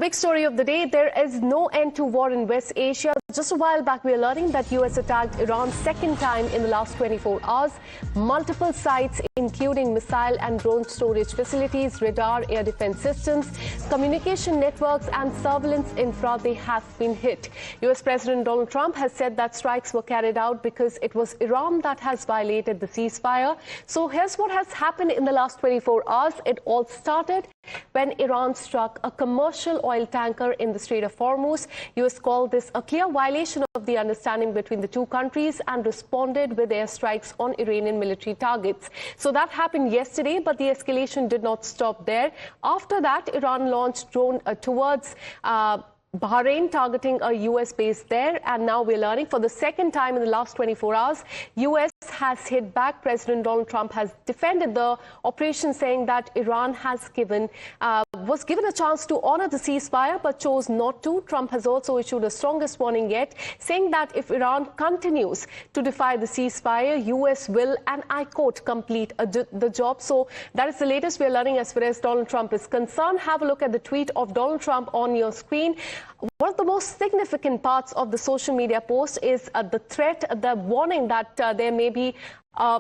big story of the day, there is no end to war in West Asia. Just a while back, we are learning that US attacked Iran's second time in the last 24 hours. Multiple sites, including missile and drone storage facilities, radar, air defense systems, communication networks and surveillance infra, they have been hit. US President Donald Trump has said that strikes were carried out because it was Iran that has violated the ceasefire. So here's what has happened in the last 24 hours. It all started when Iran struck a commercial oil tanker in the Strait of Hormuz. US called this a clear violation of the understanding between the two countries and responded with airstrikes on Iranian military targets. So that happened yesterday, but the escalation did not stop there. After that, Iran launched drone towards Bahrain, targeting a US base there. And now we're learning for the second time in the last 24 hours, US has hit back. President Donald Trump has defended the operation, saying that Iran has was given a chance to honor the ceasefire but chose not to. Trump has also issued the strongest warning yet, saying that if Iran continues to defy the ceasefire, US will, and I quote, complete the job. So that is the latest we're learning as far as Donald Trump is concerned. Have a look at the tweet of Donald Trump on your screen. One of the most significant parts of the social media post is the threat, the warning that there may be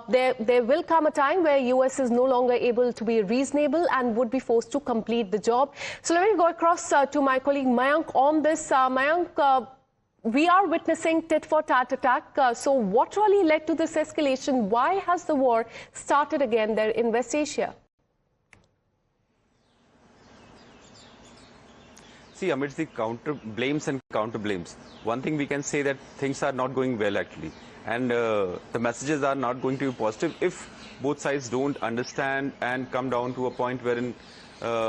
there will come a time where US is no longer able to be reasonable and would be forced to complete the job. So let me go across to my colleague Mayank on this. Mayank, we are witnessing tit-for-tat attack. So what really led to this escalation? Why has the war started again there in West Asia? See, amidst the blames and counter blames, one thing we can say that things are not going well actually, and the messages are not going to be positive if both sides don't understand and come down to a point wherein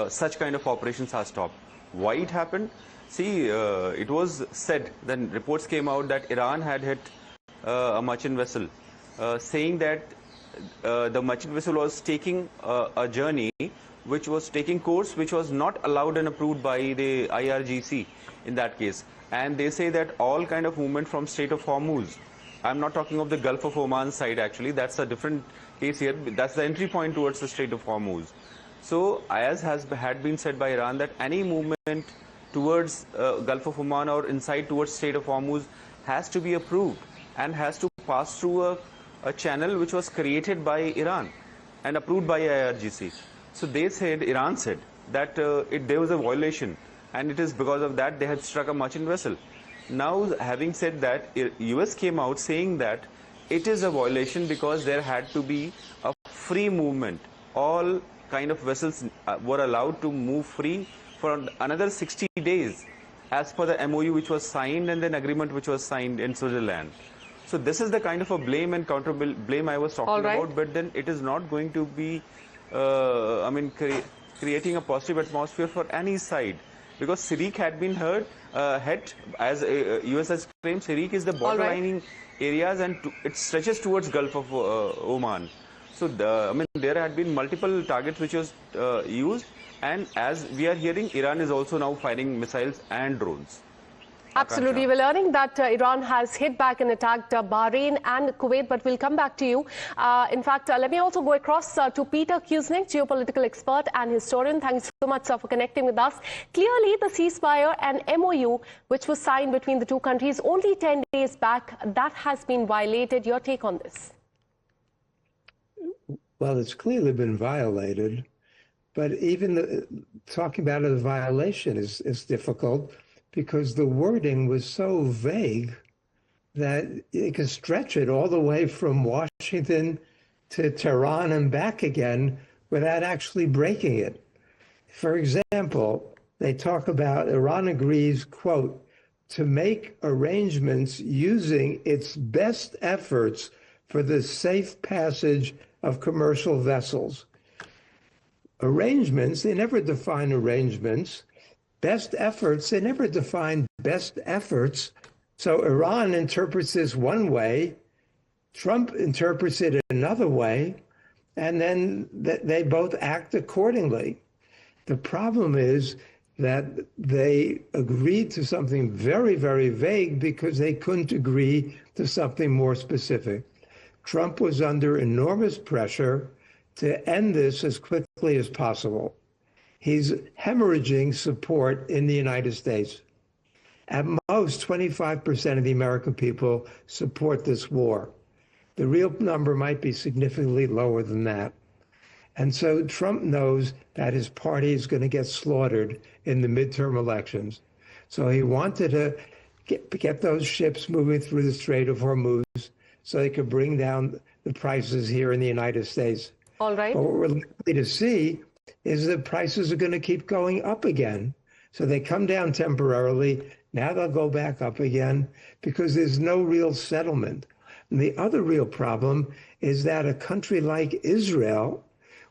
such kind of operations are stopped. Why it happened? See, it was said, then reports came out that Iran had hit a merchant vessel, saying that the merchant vessel was taking a journey which was taking course which was not allowed and approved by the IRGC in that case. And they say that all kind of movement from Strait of Hormuz, I'm not talking of the Gulf of Oman side actually, that's a different case here, that's the entry point towards the Strait of Hormuz. So as had been said by Iran, that any movement towards Gulf of Oman or inside towards Strait of Hormuz has to be approved and has to pass through a channel which was created by Iran and approved by IRGC. So they said, Iran said, that there was a violation, and it is because of that they had struck a merchant vessel. Now, having said that, US came out saying that it is a violation because there had to be a free movement. All kind of vessels were allowed to move free for another 60 days as per the MOU which was signed and then agreement which was signed in Switzerland. So this is the kind of a blame and counter blame I was talking about, but then it is not going to be creating a positive atmosphere for any side, because Sirik had been hit, as US has claimed. Sirik is the borderlining areas and it stretches towards Gulf of Oman. So there had been multiple targets which was used, and as we are hearing, Iran is also now firing missiles and drones. Absolutely. We're learning that Iran has hit back and attacked Bahrain and Kuwait, but we'll come back to you. In fact, let me also go across to Peter Kuznick, geopolitical expert and historian. Thanks so much for connecting with us. Clearly, the ceasefire and MOU, which was signed between the two countries only 10 days back, that has been violated. Your take on this? Well, it's clearly been violated, but even talking about a violation is difficult, because the wording was so vague that you can stretch it all the way from Washington to Tehran and back again without actually breaking it. For example, they talk about Iran agrees, quote, to make arrangements using its best efforts for the safe passage of commercial vessels. Arrangements, they never define arrangements. Best efforts, they never define best efforts. So Iran interprets this one way, Trump interprets it another way, and then they both act accordingly. The problem is that they agreed to something very, very vague because they couldn't agree to something more specific. Trump was under enormous pressure to end this as quickly as possible. he's hemorrhaging support in the United States. At most, 25% of the American people support this war. The real number might be significantly lower than that. And so Trump knows that his party is going to get slaughtered in the midterm elections. So he wanted to get those ships moving through the Strait of Hormuz so they could bring down the prices here in the United States. All right. But what we're likely to see is that prices are going to keep going up again. So they come down temporarily. Now they'll go back up again because there's no real settlement. And the other real problem is that a country like Israel,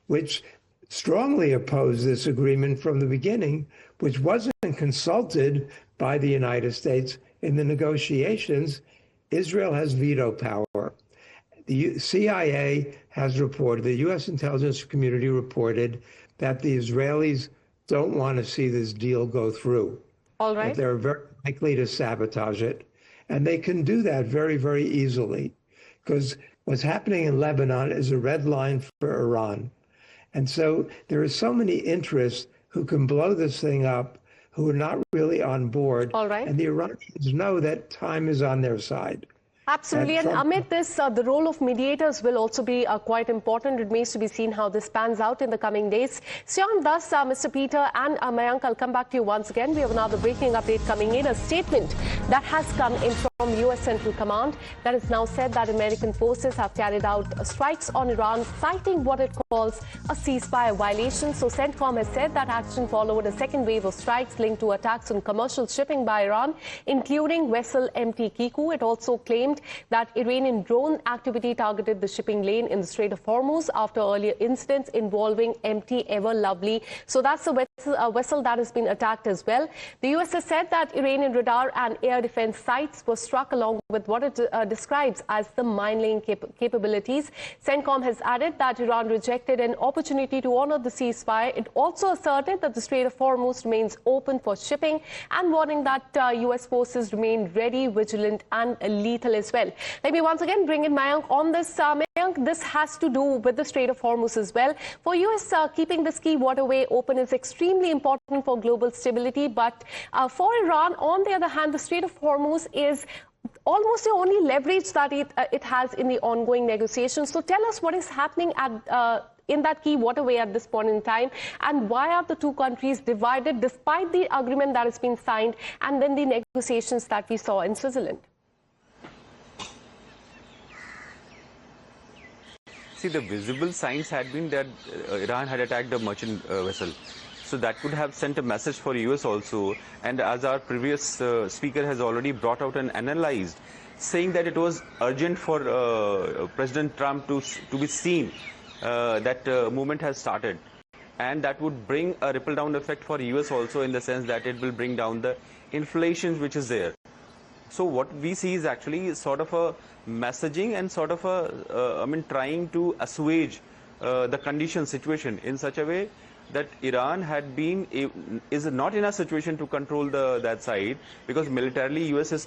which strongly opposed this agreement from the beginning, which wasn't consulted by the United States in the negotiations, Israel has veto power. The CIA has reported, the U.S. intelligence community reported that the Israelis don't want to see this deal go through. All right. That they're very likely to sabotage it. And they can do that very, very easily because what's happening in Lebanon is a red line for Iran. And so there are so many interests who can blow this thing up who are not really on board. All right. And the Iranians know that time is on their side. Absolutely. And amid this, the role of mediators will also be quite important. It remains to be seen how this pans out in the coming days. So on thus, Mr. Peter and Mayank, I'll come back to you once again. We have another breaking update coming in, a statement that has come in from U.S. Central Command that has now said that American forces have carried out strikes on Iran, citing what it calls a ceasefire violation. So CENTCOM has said that action followed a second wave of strikes linked to attacks on commercial shipping by Iran, including vessel MT Kiku. It also claimed that Iranian drone activity targeted the shipping lane in the Strait of Hormuz after earlier incidents involving MT Ever Lovely. So that's a vessel that has been attacked as well. The U.S. has said that Iranian radar and air defense sites were struck along with what it describes as the mine-laying capabilities. CENTCOM has added that Iran rejected an opportunity to honor the ceasefire. It also asserted that the Strait of Hormuz remains open for shipping and warning that U.S. forces remain ready, vigilant and lethal as well. Let me once again bring in Mayank on this. Mayank, this has to do with the Strait of Hormuz as well. For U.S., keeping this key waterway open is extremely important for global stability. But for Iran, on the other hand, the Strait of Hormuz is almost the only leverage that it has in the ongoing negotiations. So tell us what is happening in that key waterway at this point in time, and why are the two countries divided despite the agreement that has been signed and then the negotiations that we saw in Switzerland? See, the visible signs had been that Iran had attacked a merchant vessel. So that could have sent a message for US also. And as our previous speaker has already brought out and analyzed, saying that it was urgent for President Trump to be seen that movement has started. And that would bring a ripple down effect for US also, in the sense that it will bring down the inflation which is there. So what we see is actually sort of a messaging and sort of a, trying to assuage the condition situation in such a way that Iran is not in a situation to control that side, because militarily US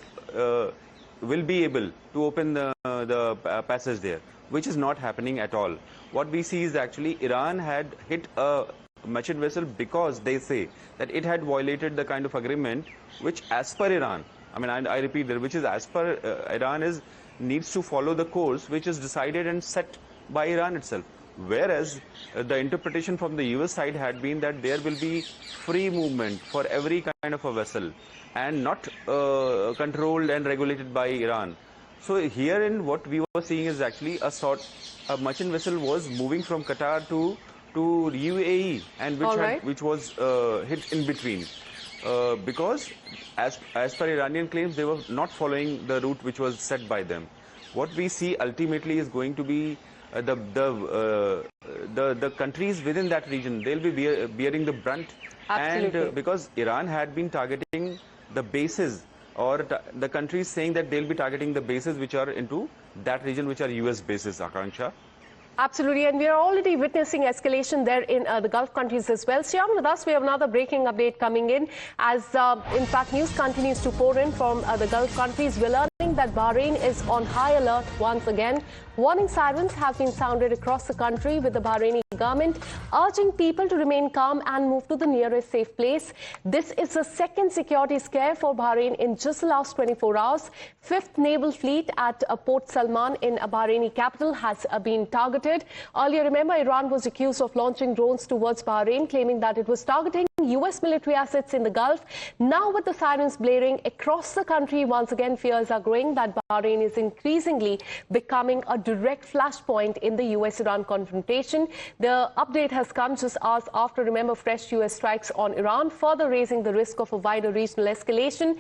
will be able to open the passage there, which is not happening at all. What we see is actually Iran had hit a merchant vessel because they say that it had violated the kind of agreement which, as per Iran, I repeat that, which is as per Iran needs to follow the course which is decided and set by Iran itself. Whereas the interpretation from the US side had been that there will be free movement for every kind of a vessel and not controlled and regulated by Iran. So herein what we were seeing is actually a merchant vessel was moving from Qatar to UAE, and which was hit in between. Because as per Iranian claims, they were not following the route which was set by them. What we see ultimately is going to be the countries within that region. They'll be bearing the brunt. Absolutely. And because Iran had been targeting the bases, or the countries saying that they'll be targeting the bases which are into that region, which are US bases, Akanksha. Absolutely, and we are already witnessing escalation there in the Gulf countries as well. So with us, we have another breaking update coming in as, in fact, news continues to pour in from the Gulf countries. We're learning learning that Bahrain is on high alert once again. Warning sirens have been sounded across the country, with the Bahraini government urging people to remain calm and move to the nearest safe place. This is the second security scare for Bahrain in just the last 24 hours. Fifth Naval Fleet at Port Salman in Bahraini capital has been targeted. Earlier, remember, Iran was accused of launching drones towards Bahrain, claiming that it was targeting U.S. military assets in the Gulf. Now, with the sirens blaring across the country, once again, fears are growing that Bahrain is increasingly becoming a direct flashpoint in the U.S.-Iran confrontation. The update has come just hours after, remember, fresh U.S. strikes on Iran, further raising the risk of a wider regional escalation.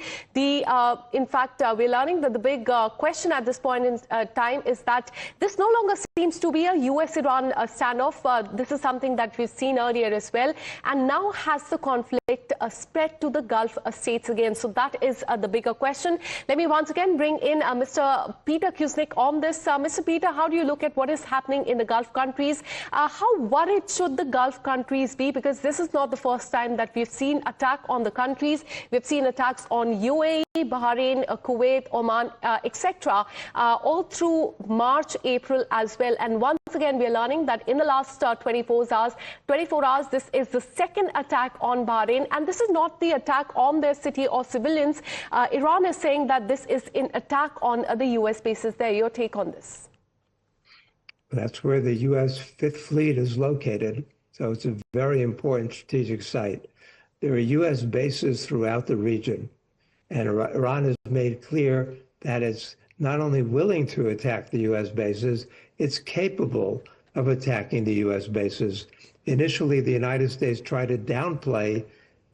In fact, we're learning that the big question at this point in time is that this no longer seems to be a U.S.-Iran standoff. This is something that we've seen earlier as well. And now has the conflict spread to the Gulf states again? So that is the bigger question. Let me once again bring in Mr. Peter Kuznick on this. Mr. Peter, how do you look at what is happening in the Gulf countries? How worried should the Gulf countries be? Because this is not the first time that we've seen attack on the countries. We've seen attacks on UAE, Bahrain, Kuwait, Oman, etc. All through March, April as well. And once again, we are learning that in the last 24 hours, this is the second attack on Bahrain. And this is not the attack on their city or civilians. Iran is saying that this is an attack on the U.S. bases there. Your take on this? That's where the U.S. Fifth Fleet is located. So it's a very important strategic site. There are U.S. bases throughout the region. And Iran has made clear that it's not only willing to attack the U.S. bases, it's capable of attacking the U.S. bases. Initially, the United States tried to downplay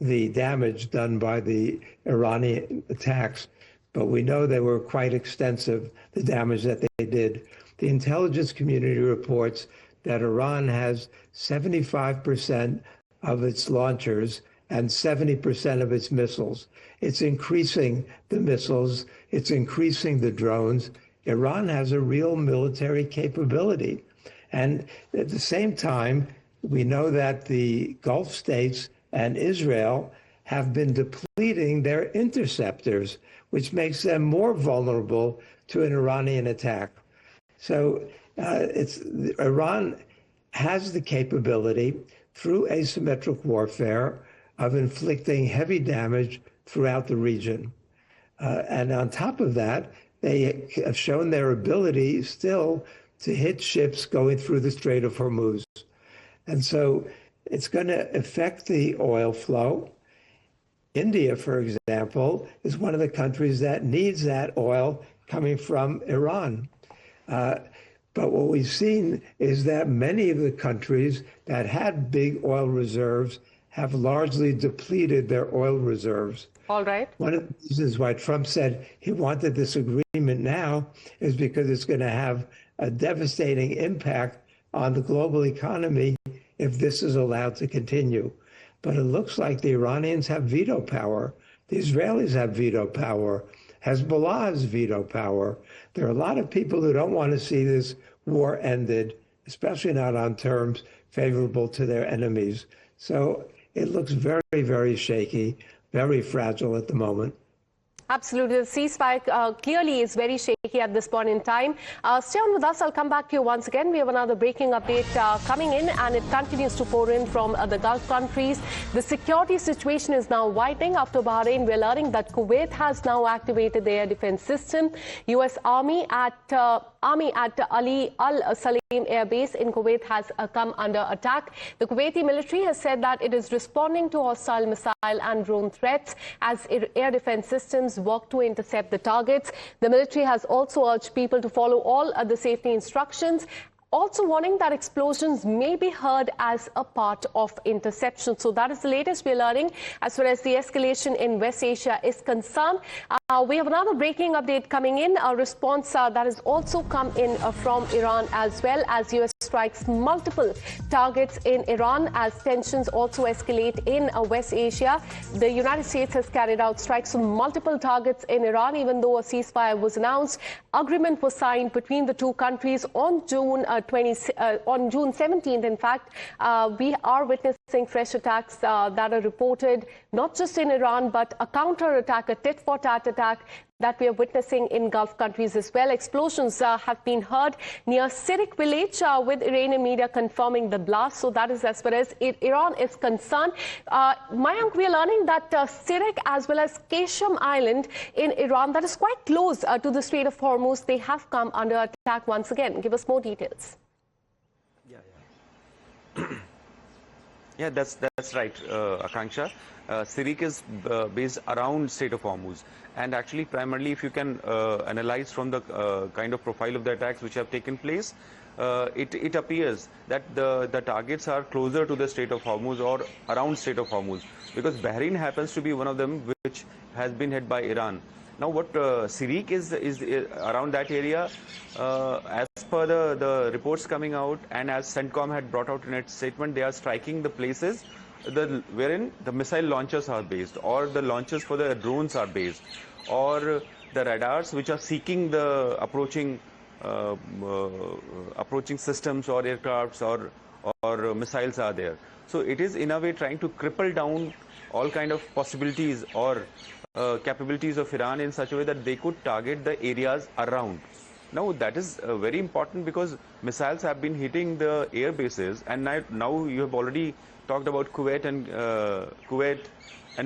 the damage done by the Iranian attacks, but we know they were quite extensive, the damage that they did. The intelligence community reports that Iran has 75% of its launchers and 70% of its missiles. It's increasing the missiles, it's increasing the drones. Iran has a real military capability. And at the same time, we know that the Gulf states and Israel have been depleting their interceptors, which makes them more vulnerable to an Iranian attack. So Iran has the capability through asymmetric warfare of inflicting heavy damage throughout the region. And on top of that, they have shown their ability still to hit ships going through the Strait of Hormuz. And so it's going to affect the oil flow. India, for example, is one of the countries that needs that oil coming from Iran. But what we've seen is that many of the countries that had big oil reserves have largely depleted their oil reserves. All right. One of the reasons why Trump said he wanted this agreement now is because it's going to have a devastating impact on the global economy if this is allowed to continue. But it looks like the Iranians have veto power. The Israelis have veto power. Hezbollah has veto power. There are a lot of people who don't want to see this war ended, especially not on terms favorable to their enemies. So it looks very, very shaky, very fragile at the moment. Absolutely. The ceasefire clearly is very shaky at this point in time. Stay on with us. I'll come back to you once again. We have another breaking update coming in, and it continues to pour in from the Gulf countries. The security situation is now widening after Bahrain. We're learning that Kuwait has now activated the air defense system. U.S. Army at Ali Al Salim Air Base in Kuwait has come under attack. The Kuwaiti military has said that it is responding to hostile missile and drone threats as air defense systems work to intercept the targets. The military has also urged people to follow all the safety instructions, also warning that explosions may be heard as a part of interception. So that is the latest we're learning as far as the escalation in West Asia is concerned. We have another breaking update coming in, a response that has also come in from Iran as well, as U.S. strikes multiple targets in Iran as tensions also escalate in West Asia. The United States has carried out strikes on multiple targets in Iran, even though a ceasefire was announced. Agreement was signed between the two countries on June 17th. In fact, we are witnessing witnessing fresh attacks that are reported, not just in Iran, but a counter-attack, a tit-for-tat attack that we are witnessing in Gulf countries as well. Explosions have been heard near Sirik village, with Iranian media confirming the blast. So that is as far as Iran is concerned. Mayank, we are learning that Sirik as well as Kesham Island in Iran, that is quite close to the Strait of Hormuz, they have come under attack once again. Give us more details. Yeah, that's right, Akanksha. Sirik is based around Strait of Hormuz, and actually primarily if you can analyze from the kind of profile of the attacks which have taken place, it appears that the targets are closer to the Strait of Hormuz or around Strait of Hormuz, because Bahrain happens to be one of them which has been hit by Iran. Now what Sirik is around that area, as per the reports coming out, and as CENTCOM had brought out in its statement, they are striking the places wherein the missile launchers are based, or the launchers for the drones are based, or the radars which are seeking the approaching systems or aircrafts or missiles are there. So it is in a way trying to cripple down all kind of possibilities or capabilities of Iran in such a way that they could target the areas around. Now that is very important, because missiles have been hitting the air bases, and now you have already talked about Kuwait and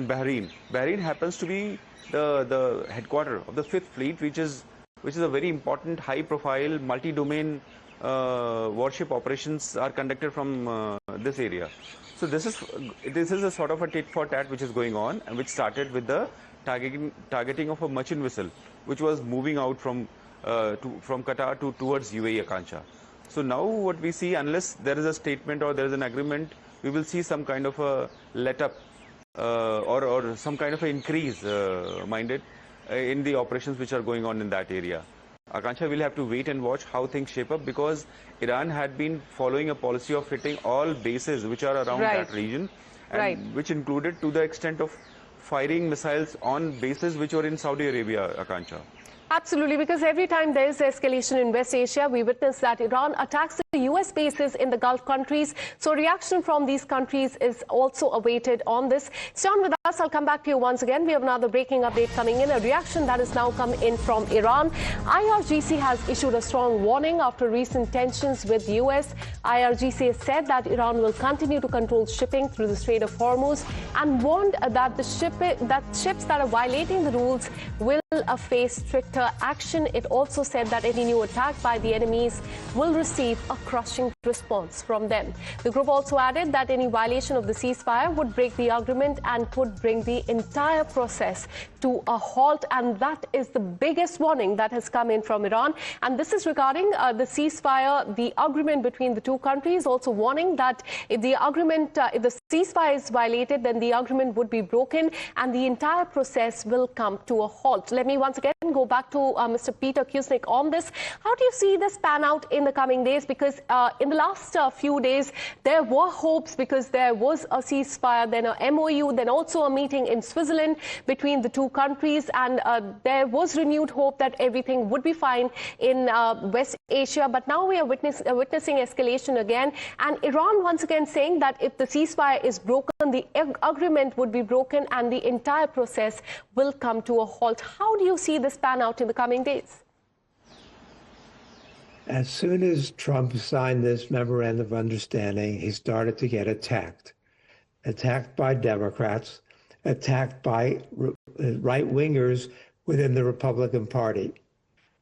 Bahrain. Bahrain happens to be the headquarter of the 5th Fleet, which is a very important, high-profile, multi-domain warship operations are conducted from this area. So this is a sort of a tit-for-tat which is going on, and which started with the targeting of a merchant vessel, which was moving out from Qatar towards UAE, Akanksha. So now what we see, unless there is a statement or there is an agreement, we will see some kind of a let-up or some kind of an increase minded in the operations which are going on in that area. Akanksha, we'll have to wait and watch how things shape up, because Iran had been following a policy of hitting all bases which are around that region, and which included to the extent of firing missiles on bases which were in Saudi Arabia, Akanksha. Absolutely, because every time there is escalation in West Asia, we witness that Iran attacks the US bases in the Gulf countries. So reaction from these countries is also awaited on this. Stay on with us. I'll come back to you once again. We have another breaking update coming in, a reaction that has now come in from Iran. IRGC has issued a strong warning after recent tensions with the US. IRGC has said that Iran will continue to control shipping through the Strait of Hormuz, and warned that ships that are violating the rules will face stricter action. It also said that any new attack by the enemies will receive a crushing response from them. The group also added that any violation of the ceasefire would break the agreement and could bring the entire process to a halt. And that is the biggest warning that has come in from Iran. And this is regarding the ceasefire, the agreement between the two countries, also warning that if the ceasefire is violated, then the agreement would be broken and the entire process will come to a halt. Let me once again go back to Mr. Peter Kuznick on this. How do you see this pan out in the coming days? Because in the last few days, there were hopes, because there was a ceasefire, then a MOU, then also a meeting in Switzerland between the two countries, and there was renewed hope that everything would be fine in West Asia. But now we are witnessing escalation again, and Iran once again saying that if the ceasefire is broken, the agreement would be broken and the entire process will come to a halt. How do you see this pan out in the coming days? As soon as Trump signed this memorandum of understanding, he started to get attacked by Democrats, attacked by right-wingers within the Republican Party,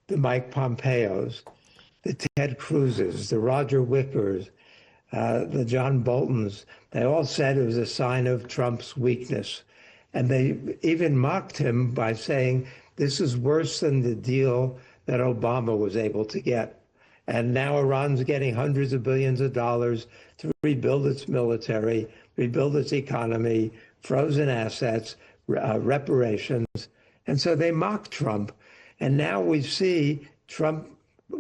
the Mike Pompeos, the Ted Cruzes, the Roger Wickers, the John Boltons. They all said it was a sign of Trump's weakness. And they even mocked him by saying, this is worse than the deal that Obama was able to get. And now Iran's getting hundreds of billions of dollars to rebuild its military, rebuild its economy, frozen assets, reparations. And so they mocked Trump. And now we see Trump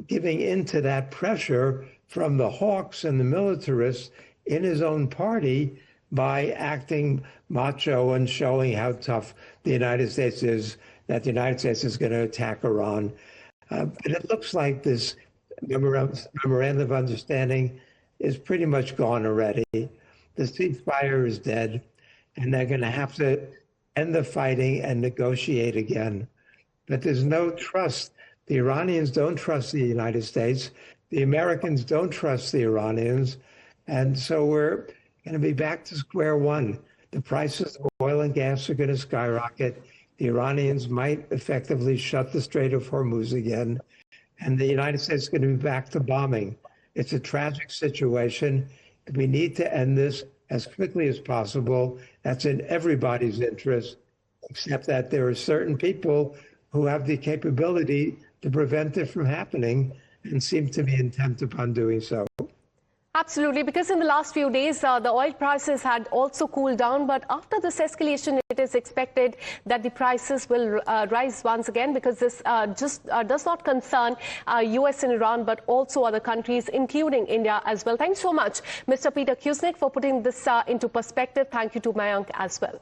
giving into that pressure from the hawks and the militarists in his own party by acting macho and showing how tough the United States is, that the United States is going to attack Iran. And it looks like this memorandum of understanding is pretty much gone already. the ceasefire is dead, and they're going to have to end the fighting and negotiate again. But there's no trust. The Iranians don't trust the United States. The Americans don't trust the Iranians. And so we're going to be back to square one. The prices of oil and gas are going to skyrocket. The Iranians might effectively shut the Strait of Hormuz again. And the United States is going to be back to bombing. It's a tragic situation. We need to end this as quickly as possible. That's in everybody's interest, except that there are certain people who have the capability to prevent it from happening and seem to be intent upon doing so. Absolutely, because in the last few days, the oil prices had also cooled down. But after this escalation, it is expected that the prices will rise once again, because this does not concern US and Iran, but also other countries, including India as well. Thanks so much, Mr. Peter Kuznick, for putting this into perspective. Thank you to Mayank as well.